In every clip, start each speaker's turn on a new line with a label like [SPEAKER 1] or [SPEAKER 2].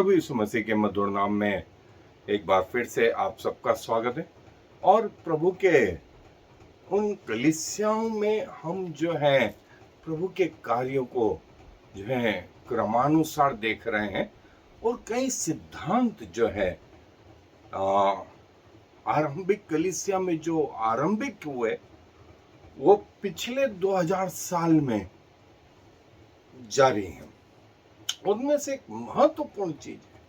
[SPEAKER 1] प्रभु यीशु मसीह के मधुर नाम में एक बार फिर से आप सबका स्वागत है। और प्रभु के उन कलीसियाओं में हम जो है प्रभु के कार्यों को जो है क्रमानुसार देख रहे हैं। और कई सिद्धांत जो है आरंभिक कलीसिया में जो आरंभिक हुए वो पिछले 2000 साल में जारी हैं। उनमें से एक महत्वपूर्ण चीज है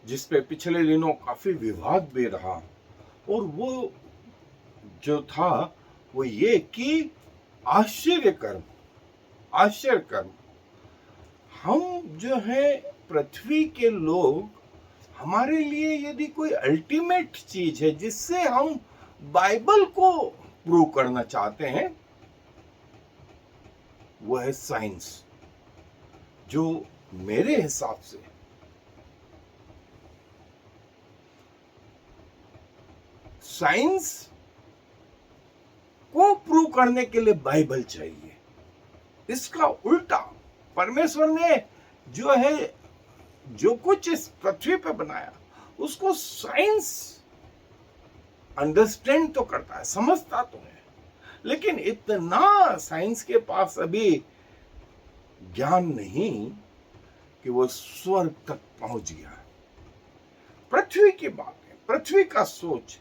[SPEAKER 1] जिस पे पिछले दिनों काफी विवाद भी रहा, और वो जो था वो ये कि आश्चर्य कर्म हम जो है पृथ्वी के लोग, हमारे लिए यदि कोई अल्टीमेट चीज है जिससे हम बाइबल को प्रूव करना चाहते हैं, वो है साइंस। जो मेरे हिसाब से साइंस को प्रूव करने के लिए बाइबल चाहिए। इसका उल्टा परमेश्वर ने जो है जो कुछ इस पृथ्वी पे बनाया उसको साइंस अंडरस्टैंड तो करता है, समझता तो है, लेकिन इतना साइंस के पास अभी ज्ञान नहीं कि वो स्वर्ग तक पहुंच गया। पृथ्वी की बात है, पृथ्वी का सोच,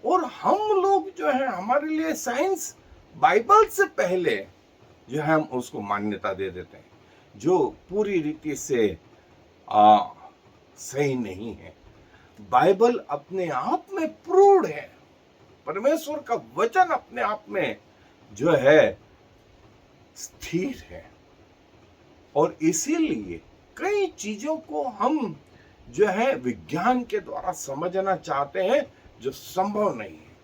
[SPEAKER 1] और हम लोग जो है हमारे लिए साइंस बाइबल से पहले जो है हम उसको मान्यता दे देते हैं, जो पूरी रीति से सही नहीं है। बाइबल अपने आप में प्रूव्ड है, परमेश्वर का वचन अपने आप में जो है स्थिर है, और इसीलिए कई चीजों को हम जो है विज्ञान के द्वारा समझना चाहते हैं जो संभव नहीं है,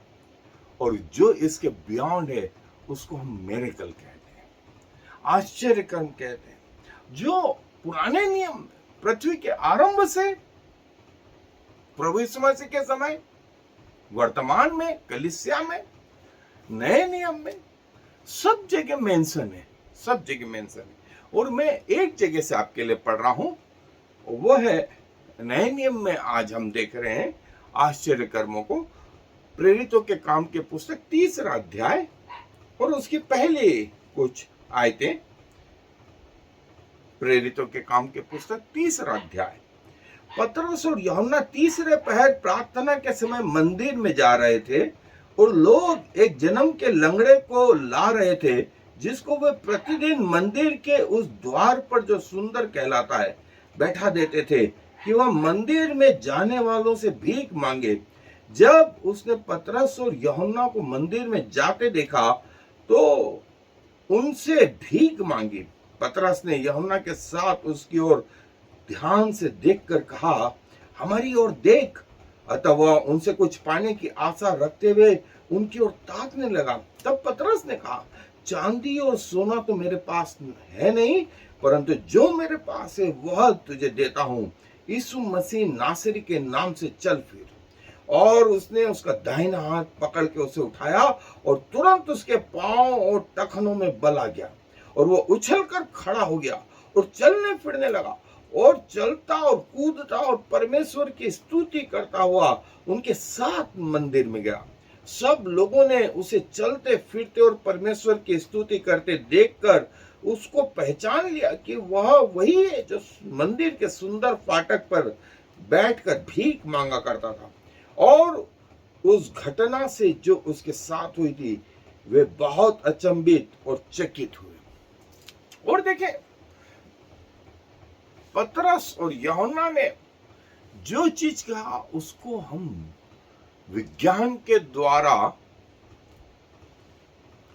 [SPEAKER 1] और जो इसके बियॉन्ड है उसको हम मिरेकल कहते हैं, आश्चर्य कर्म कहते हैं। जो पुराने नियम पृथ्वी के आरंभ से प्रभु यीशु मसीह के समय, वर्तमान में कलीसिया में, नए नियम में सब जगह मेंशन है, सब जगह मेंशन है। और मैं एक जगह से आपके लिए पढ़ रहा हूं, वो है नए नियम में। आज हम देख रहे हैं आश्चर्य कर्मों को, प्रेरितों के काम के पुस्तक 3रा अध्याय और उसकी पहले कुछ आयतें। प्रेरितों के काम के पुस्तक 3रा अध्याय। पतरस और यूहन्ना तीसरे पहर प्रार्थना के समय मंदिर में जा रहे थे, और लोग एक जन्म के लंगड़े को ला रहे थे, जिसको वे प्रतिदिन मंदिर के उस द्वार पर जो सुंदर कहलाता है बैठा देते थे कि वह मंदिर में जाने वालों से भीख मांगे। जब उसने पतरस और यूहन्ना को मंदिर में जाते देखा तो उनसे भीख मांगी। पतरस ने यूहन्ना के साथ उसकी ओर ध्यान से देखकर कहा, हमारी ओर देख। अतः वह उनसे कुछ पाने की आशा रखते हुए उनकी ओर ताकने लगा। तब पतरस ने कहा, चांदी और सोना तो मेरे पास है नहीं, परंतु जो मेरे पास है वह तुझे देता हूं। यीशु मसीह नासरी के नाम से चल फिर। और उसने उसका दाहिना हाथ पकड़ के उसे उठाया, और तुरंत उसके पांव और टखनों में बल आ गया, और वो उछलकर खड़ा हो गया और चलने फिरने लगा, और चलता और कूदता और परमेश्वर की स्तुति करता हुआ उनके साथ मंदिर में गया। सब लोगों ने उसे चलते फिरते और परमेश्वर की स्तुति करते देखकर उसको पहचान लिया कि वह वही है जो मंदिर के सुंदर फाटक पर बैठकर भीख मांगा करता था। और उस घटना से जो उसके साथ हुई थी वे बहुत अचंभित और चकित हुए। और देखें, पतरस और यूहन्ना ने जो चीज कहा उसको हम विज्ञान के द्वारा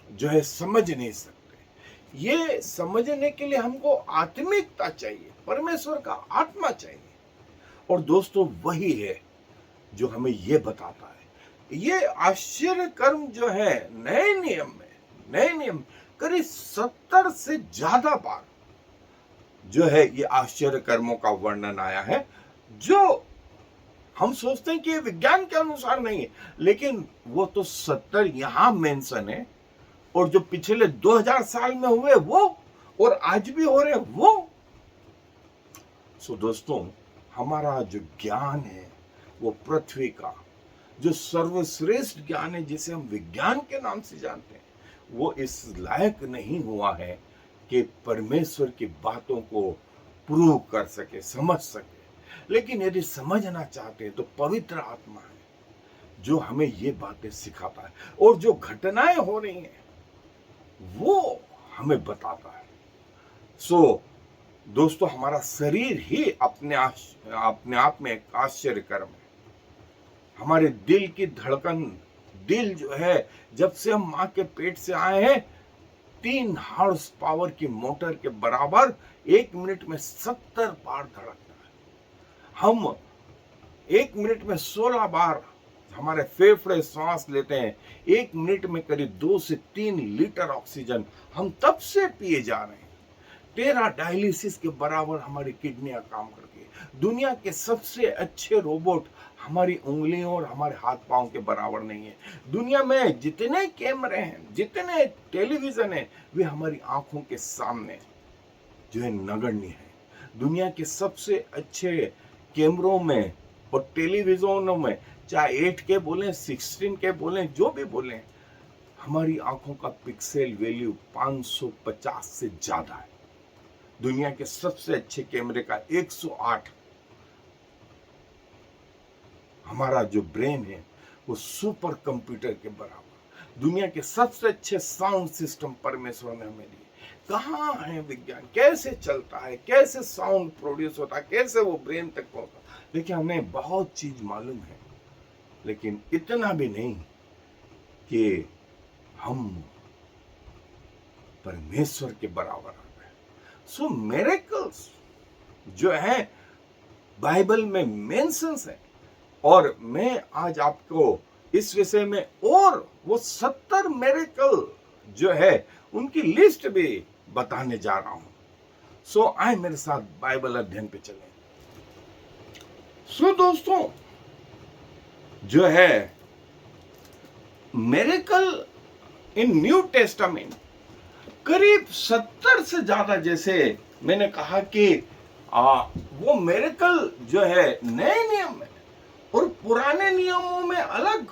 [SPEAKER 1] जो है समझ नहीं सकते। ये समझने के लिए हमको आत्मिकता चाहिए, परमेश्वर का आत्मा चाहिए, और दोस्तों वही है जो हमें ये बताता है। ये आश्चर्य कर्म जो है नए नियम करीब 70 से ज्यादा बार जो है ये आश्चर्य कर्मों का वर्णन आया है, जो हम सोचते हैं कि ये विज्ञान के अनुसार नहीं है, लेकिन वो तो 70 यहां मेंशन है, और जो पिछले 2000 साल में हुए वो, और आज भी हो रहे वो। सो दोस्तों, हमारा जो ज्ञान है वो पृथ्वी का जो सर्वश्रेष्ठ ज्ञान है, जिसे हम विज्ञान के नाम से जानते हैं, वो इस लायक नहीं हुआ है कि परमेश्वर की बातों को प्रूव कर सके, समझ सके। लेकिन यदि समझना चाहते हैं तो पवित्र आत्मा है जो हमें ये बातें सिखाता है, और जो घटनाएं हो रही हैं वो हमें बताता है। सो दोस्तों, हमारा शरीर ही अपने आप में एक आश्चर्य कर्म है। हमारे दिल की धड़कन, दिल जो है, जब से हम माँ के पेट से आए हैं, 3 हॉर्स पावर की मोटर के बराबर 1 मिनट में 70 बार धड़कता है। हम 1 मिनट में 16 बार हमारे फेफड़े सांस लेते हैं। 1 मिनट में करीब 2 से 3 लीटर ऑक्सीजन हम तब से पिए जा रहे हैं। 13 डायलिसिस के बराबर हमारी किडनियां काम करती है। दुनिया के सबसे अच्छे रोबोट हमारी उंगलियों और हमारे हाथ पांव के बराबर नहीं है। दुनिया में जितने कैमरे हैं, जितने टेलीविजन हैं, वे हमारी आंखों के सामने जो है नगण्य है। दुनिया के सबसे अच्छे कैमरों में और टेलीविजनों में, चाहे 8K बोलें, 16K बोलें, जो भी बोलें, हमारी आंखों का पिक्सल वैल्यू 550 से ज्यादा है। दुनिया के सबसे अच्छे कैमरे का 108। हमारा जो ब्रेन है वो सुपर कंप्यूटर के बराबर। दुनिया के सबसे अच्छे साउंड सिस्टम परमेश्वर ने हमें दिए। कहाँ है विज्ञान, कैसे चलता है, कैसे साउंड प्रोड्यूस होता है, कैसे वो ब्रेन तक पहुंचता है। देखिए, हमें बहुत चीज मालूम है, लेकिन इतना भी नहीं कि हम परमेश्वर के बराबर आ गए। सो मिरेकल्स जो है बाइबल में मेंशंस है, और मैं आज आपको इस विषय में और वो 70 मिरेकल जो है उनकी लिस्ट भी बताने जा रहा हूं। सो आए मेरे साथ बाइबल अध्ययन पे चलें। सो दोस्तों, जो है मिरेकल इन न्यू टेस्टामेंट करीब 70 से ज्यादा, जैसे मैंने कहा कि वो मिरेकल जो है नए नियम में और पुराने नियमों में अलग,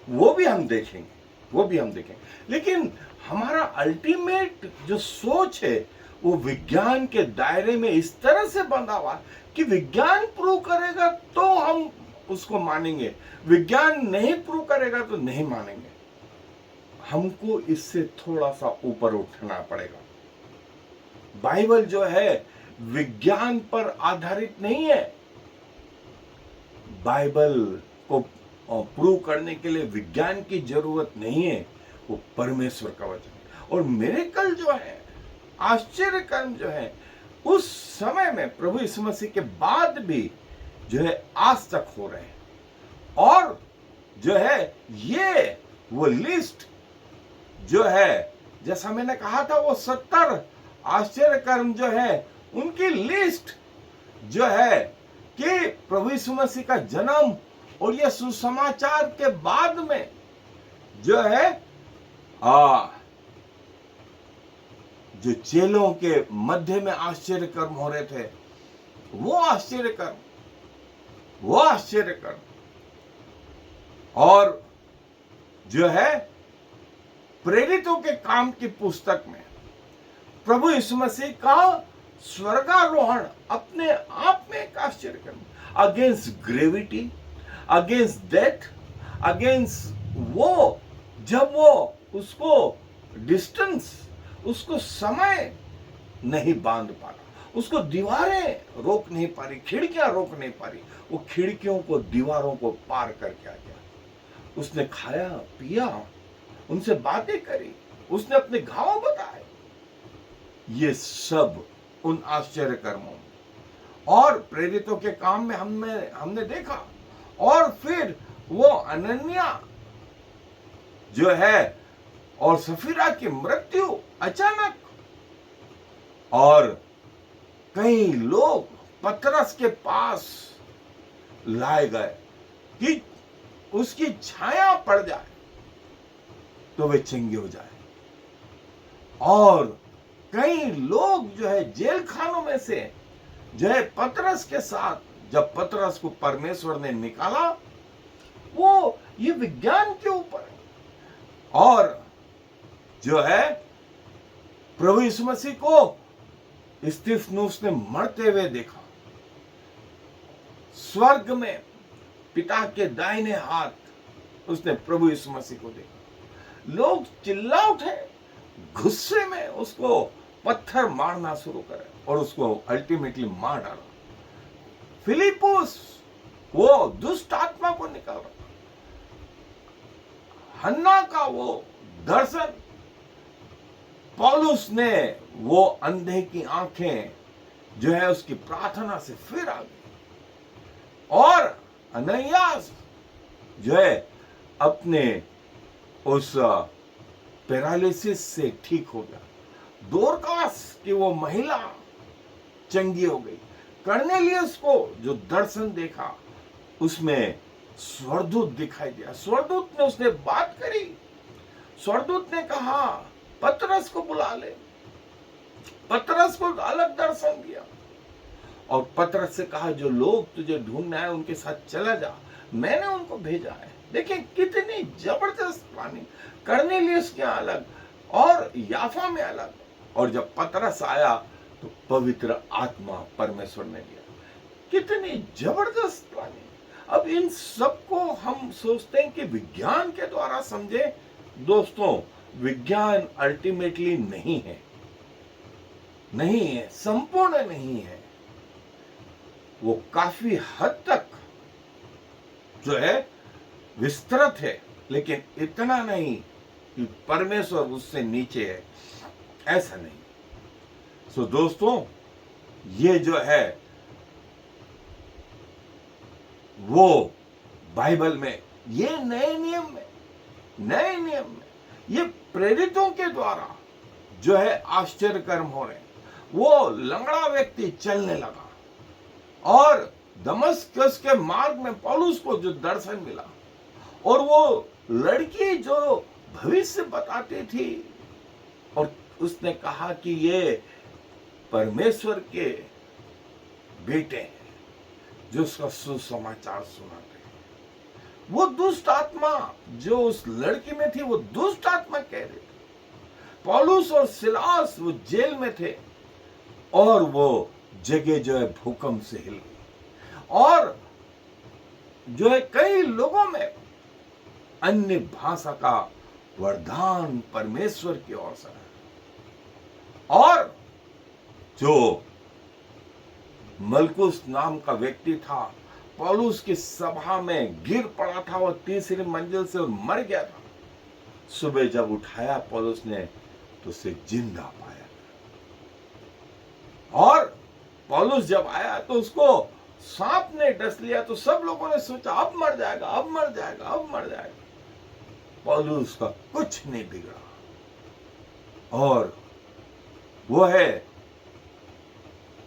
[SPEAKER 1] वो भी हम देखेंगे। लेकिन हमारा अल्टीमेट जो सोच है वो विज्ञान के दायरे में इस तरह से बंधा हुआ कि विज्ञान प्रूव करेगा तो हम उसको मानेंगे, विज्ञान नहीं प्रूव करेगा तो नहीं मानेंगे। हमको इससे थोड़ा सा ऊपर उठना पड़ेगा। बाइबल जो है विज्ञान पर आधारित नहीं है। बाइबल को प्रूव करने के लिए विज्ञान की जरूरत नहीं है, वो परमेश्वर का वचन है। और मिरेकल जो है, आश्चर्य कर्म जो है, उस समय में प्रभु यीशु मसीह के बाद भी जो है आज तक हो रहे हैं। और जो है ये वो लिस्ट जो है, जैसा मैंने कहा था, वो 70 आश्चर्य कर्म जो है उनकी लिस्ट जो है कि प्रभु यीशु मसीह का जन्म और ये सुसमाचार के बाद में जो है जो चेलों के मध्य में आश्चर्य कर्म हो रहे थे, वो आश्चर्य कर्म और जो है प्रेरितों के काम की पुस्तक में प्रभु यीशु मसीह का स्वर्गारोहण अपने आप में एक आश्चर्य कर्म, against gravity, against death, against वो, जब वो उसको डिस्टेंस, उसको समय नहीं बांध पा रहा, उसको दीवारें रोक नहीं पा रही, खिड़कियां रोक नहीं पा रही, वो खिड़कियों को, दीवारों को पार करके आ गया। उसने खाया पिया, उनसे बातें करी, उसने अपने घाव बताए। ये सब उन आश्चर्य कर्मों और प्रेरितों के काम में हमने देखा। और फिर वो अनन्या जो है और सफीरा की मृत्यु अचानक, और कई लोग पतरस के पास लाए गए कि उसकी छाया पड़ जाए तो वे चंगे हो जाए। और कई लोग जो है जेल खानों में से जो है पतरस के साथ जब पतरस को परमेश्वर ने निकाला, वो ये विज्ञान के ऊपर है। और जो है प्रभु यीशु मसीह को स्तिफनुस ने मरते हुए देखा, स्वर्ग में पिता के दाहिने हाथ उसने प्रभु यीशु मसीह को देखा। लोग चिल्ला उठे, गुस्से में उसको पत्थर मारना शुरू करे और उसको अल्टीमेटली मार डाला। फिलिपुस वो दुष्ट आत्मा को निकाल रहा, हन्ना का वो दर्शन, पौलुस ने वो अंधे की आंखें जो है उसकी प्रार्थना से फिर आ गई, और अननियास जो है अपने उस पैरालिसिस से ठीक हो गया। दोरकास की वो महिला चंगी हो गई। कर्नेलियस को जो दर्शन देखा उसमें स्वर्गदूत दिखाई दिया। स्वर्गदूत ने उसने बात करी, स्वर्गदूत ने कहा पतरस को बुला ले। पतरस को अलग दर्शन दिया और पतरस से कहा जो लोग तुझे ढूंढना है उनके साथ चला जा, मैंने उनको भेजा है। देखिए कितनी जबरदस्त प्लानिंग, कर्नेलियस के अलग और याफा में अलग। और जब पतरस आया तो पवित्र आत्मा परमेश्वर ने दिया। कितनी जबरदस्त प्लानिंग। अब इन सबको हम सोचते हैं कि विज्ञान के द्वारा समझे। दोस्तों, विज्ञान अल्टीमेटली नहीं है, नहीं है, संपूर्ण नहीं है। वो काफी हद तक जो है विस्तृत है, लेकिन इतना नहीं कि परमेश्वर उससे नीचे है, ऐसा नहीं। सो दोस्तों, ये जो है वो बाइबल में, ये नए नियम में ये प्रेरितों के द्वारा जो है आश्चर्य कर्म हो रहे हैं। वो लंगड़ा व्यक्ति चलने लगा और दमस्कस के मार्ग में पौलुस को जो दर्शन मिला, और वो लड़की जो भविष्य बताती थी और उसने कहा कि ये परमेश्वर के बेटे हैं जो उसका सुसमाचार सुनाते हैं। वो दुष्ट आत्मा जो उस लड़की में थी, वो दुष्ट आत्मा कह रही थी। पौलुस और सिलास वो जेल में थे और वो जगह जो है भूकंप से हिल गई, और जो है कई लोगों में अन्य भाषा का वरदान परमेश्वर की ओर से है। और जो मलकुस नाम का व्यक्ति था, पौलुस की सभा में गिर पड़ा था, वो तीसरी मंजिल से मर गया था। सुबह जब उठाया पौलुस ने तो उसे जिंदा पाया, और पौलुस जब आया तो उसको सांप ने डस लिया। तो सब लोगों ने सोचा अब मर जाएगा, अब मर जाएगा, अब मर जाएगा। पौलुस का कुछ नहीं बिगड़ा, और वो है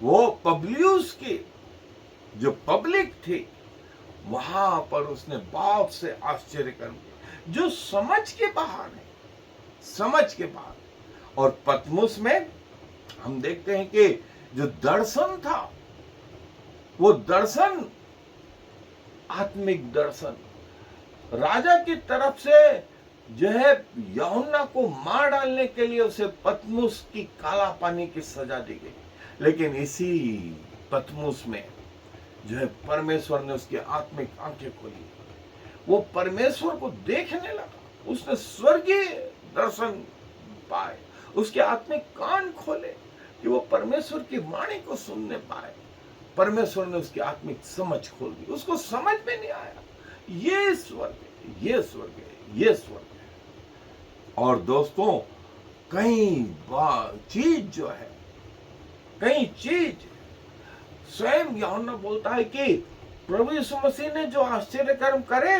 [SPEAKER 1] वो पब्लियुस की जो पब्लिक थी, वहां पर उसने बहुत से आश्चर्य कर्म किए जो समझ के बाहर है, समझ के बाहर। और पतमुस में हम देखते हैं कि जो दर्शन था, वो दर्शन आत्मिक दर्शन, राजा की तरफ से जो है यूहन्ना को मार डालने के लिए उसे पतमुस की काला पानी की सजा दी गई। लेकिन इसी पतमुस में जो है परमेश्वर ने उसकी आत्मिक आंखें खोली, वो परमेश्वर को देखने लगा, उसने स्वर्गीय दर्शन पाए, उसके आत्मिक कान खोले कि वो परमेश्वर की वाणी को सुनने पाए। परमेश्वर ने उसकी आत्मिक समझ खोल दी, उसको समझ में नहीं आया ये स्वर्ग है, ये स्वर्ग है, ये स्वर्ग है। और दोस्तों, कई चीज जो है, कई चीज स्वयं यूहन्ना बोलता है कि प्रभु यीशु मसीह ने जो आश्चर्य कर्म करे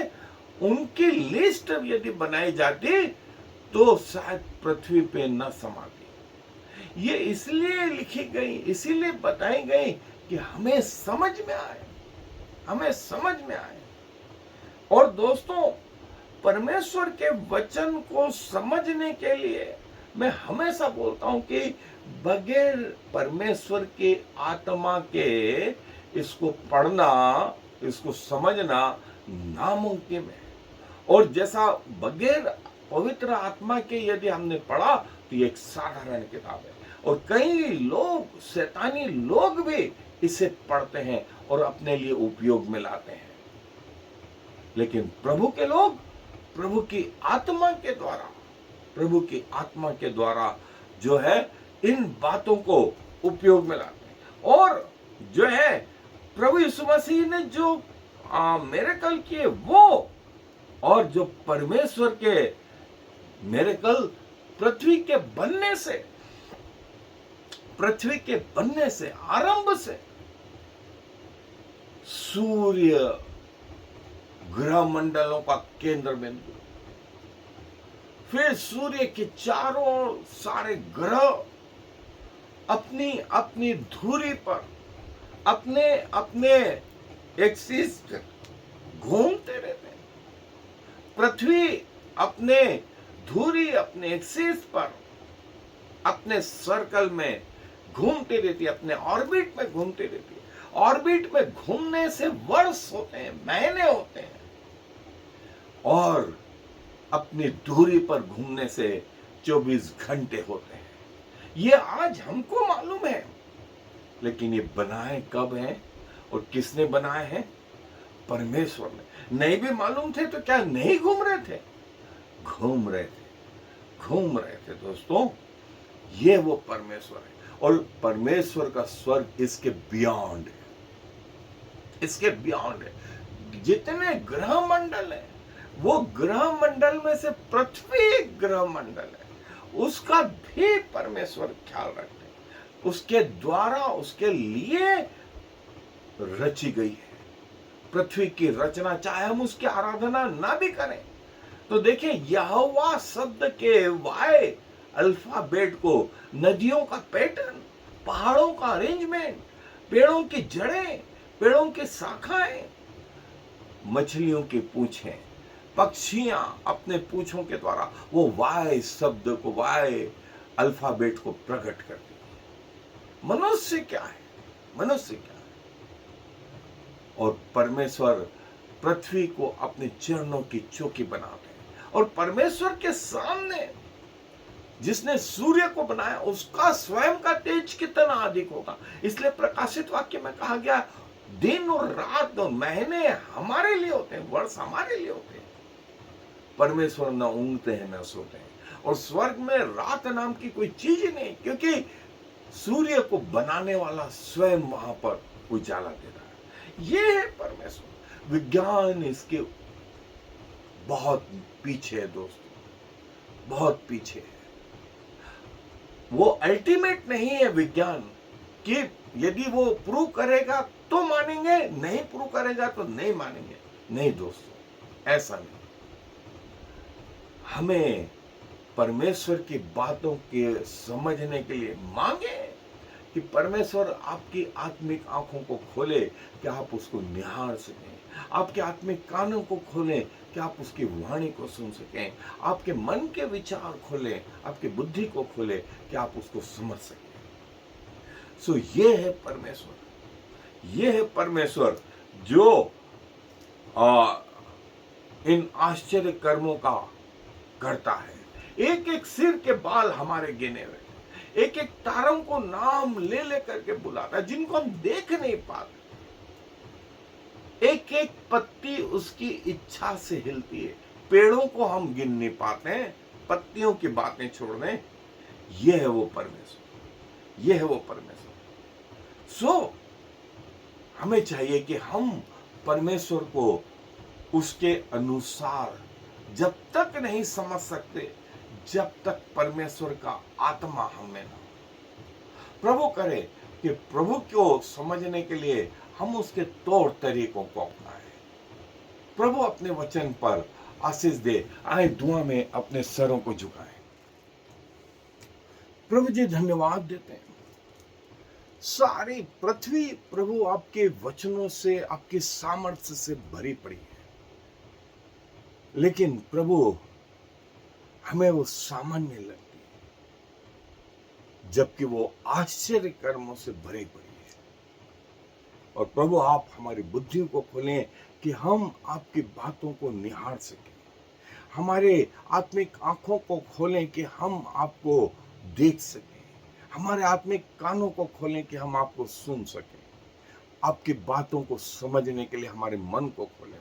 [SPEAKER 1] उनकी लिस्ट यदि बनाई जाती तो शायद पृथ्वी पे न समाती। ये इसलिए लिखी गई, इसीलिए बताई गई कि हमें समझ में आए, हमें समझ में आए। और दोस्तों, परमेश्वर के वचन को समझने के लिए मैं हमेशा बोलता हूं कि बगैर परमेश्वर के आत्मा के इसको पढ़ना, इसको समझना नामुमकिन है। और जैसा बगैर पवित्र आत्मा के यदि हमने पढ़ा तो ये एक साधारण किताब है, और कई लोग, शैतानी लोग भी इसे पढ़ते हैं और अपने लिए उपयोग में लाते हैं। लेकिन प्रभु के लोग प्रभु की आत्मा के द्वारा, प्रभु की आत्मा के द्वारा जो है इन बातों को उपयोग में लाते हैं। और जो है प्रभु यीशु मसीह ने जो मिरेकल किए वो, और जो परमेश्वर के मिरेकल पृथ्वी के बनने से, पृथ्वी के बनने से, आरंभ से सूर्य ग्रह मंडलों का केंद्र बिंदु, फिर सूर्य के चारों सारे ग्रह अपनी अपनी धुरी पर अपने अपने एक्सिस घूमते रहते हैं। पृथ्वी अपने धुरी, अपने एक्सिस पर, अपने सर्कल में घूमती रहती है, अपने ऑर्बिट में घूमती रहती है। ऑर्बिट में घूमने से वर्ष होते हैं, महीने होते हैं, और अपनी दूरी पर घूमने से 24 घंटे होते हैं। ये आज हमको मालूम है, लेकिन ये बनाए कब हैं और किसने बनाए हैं? परमेश्वर ने। नहीं भी मालूम थे तो क्या नहीं घूम रहे थे? घूम रहे थे, घूम रहे थे दोस्तों। ये वो परमेश्वर है, और परमेश्वर का स्वर्ग इसके बियॉन्ड है, इसके बियॉन्ड है। जितने ग्रह मंडल है, वो ग्रह मंडल में से पृथ्वी एक ग्रह मंडल है, उसका भी परमेश्वर ख्याल रखते हैं। उसके द्वारा, उसके लिए रची गई है पृथ्वी की रचना। चाहे हम उसकी आराधना ना भी करें तो देखिए, यहोवा शब्द के वाय अल्फाबेट को, नदियों का पैटर्न, पहाड़ों का अरेंजमेंट, पेड़ों की जड़ें, पेड़ों की शाखाएं, मछलियों की पूंछें, पक्षियां अपने पूंछों के द्वारा वो वाय शब्द को, वाय अल्फाबेट को प्रकट करती है। मनुष्य क्या है? मनुष्य क्या है? और परमेश्वर पृथ्वी को अपने चरणों की चौकी बनाते हैं। और परमेश्वर के सामने जिसने सूर्य को बनाया, उसका स्वयं का तेज कितना अधिक होगा। इसलिए प्रकाशित वाक्य में कहा गया, दिन और रात और महीने हमारे लिए होते हैं, वर्ष हमारे लिए होते हैं। परमेश्वर न ऊँघते हैं न सोते हैं, और स्वर्ग में रात नाम की कोई चीज ही नहीं, क्योंकि सूर्य को बनाने वाला स्वयं वहां पर उजाला दे रहा है। ये है परमेश्वर। विज्ञान इसके बहुत पीछे है दोस्तों, बहुत पीछे है। वो अल्टीमेट नहीं है विज्ञान, कि यदि वो प्रूव करेगा तो मानेंगे, नहीं प्रूव करेगा तो नहीं मानेंगे। नहीं दोस्तों, ऐसा नहीं। हमें परमेश्वर की बातों के समझने के लिए मांगे कि परमेश्वर आपकी आत्मिक आंखों को खोले कि आप उसको निहार सकें, आपके आत्मिक कानों को खोले कि आप उसकी वाणी को सुन सकें, आपके मन के विचार खोले, आपकी बुद्धि को खोले कि आप उसको समझ सकें। सो ये है परमेश्वर, ये है परमेश्वर जो इन आश्चर्य कर्मों का करता है। एक एक सिर के बाल हमारे गिने हुए, एक एक तारों को नाम ले लेकर के बुलाता है, जिनको हम देख नहीं पाते। एक एक पत्ती उसकी इच्छा से हिलती है। पेड़ों को हम गिन नहीं पाते हैं, पत्तियों की बातें छोड़ दें। यह है वो परमेश्वर, यह है वो परमेश्वर। सो हमें चाहिए कि हम परमेश्वर को उसके अनुसार जब तक नहीं समझ सकते, जब तक परमेश्वर का आत्मा हमें ना। प्रभु करे कि प्रभु को समझने के लिए हम उसके तौर तरीकों को अपनाएं। प्रभु अपने वचन पर आशीष दे। आए दुआ में अपने सरों को झुकाएं। प्रभु जी धन्यवाद देते हैं। सारी पृथ्वी प्रभु आपके वचनों से, आपके सामर्थ्य से भरी पड़ी है, लेकिन प्रभु हमें वो सामान्य लगती है, जबकि वो आश्चर्य कर्मों से भरी पड़ी है। और प्रभु आप हमारी बुद्धि को खोलें कि हम आपकी बातों को निहार सकें, हमारे आत्मिक आंखों को खोलें कि हम आपको देख सकें, हमारे आत्मिक कानों को खोलें कि हम आपको सुन सकें, आपकी बातों को समझने के लिए हमारे मन को खोलें।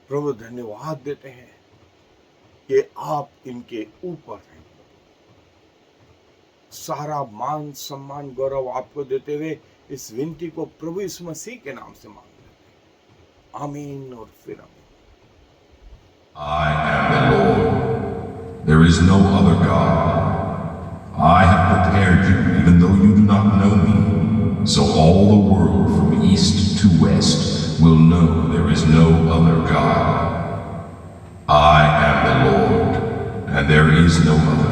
[SPEAKER 1] प्रभु धन्यवाद देते हैं कि आप इनके ऊपर हैं। सारा मान सम्मान गौरव आपको देते हुए इस विनती को प्रभु यीशु मसीह के नाम से मांग लेते हैं, आमीन और फिर आमीन।
[SPEAKER 2] I am the Lord. There is no other God. I have prepared you even though you do not know me, so all the world from east to west will know there is no other God. I am the Lord, and there is no other.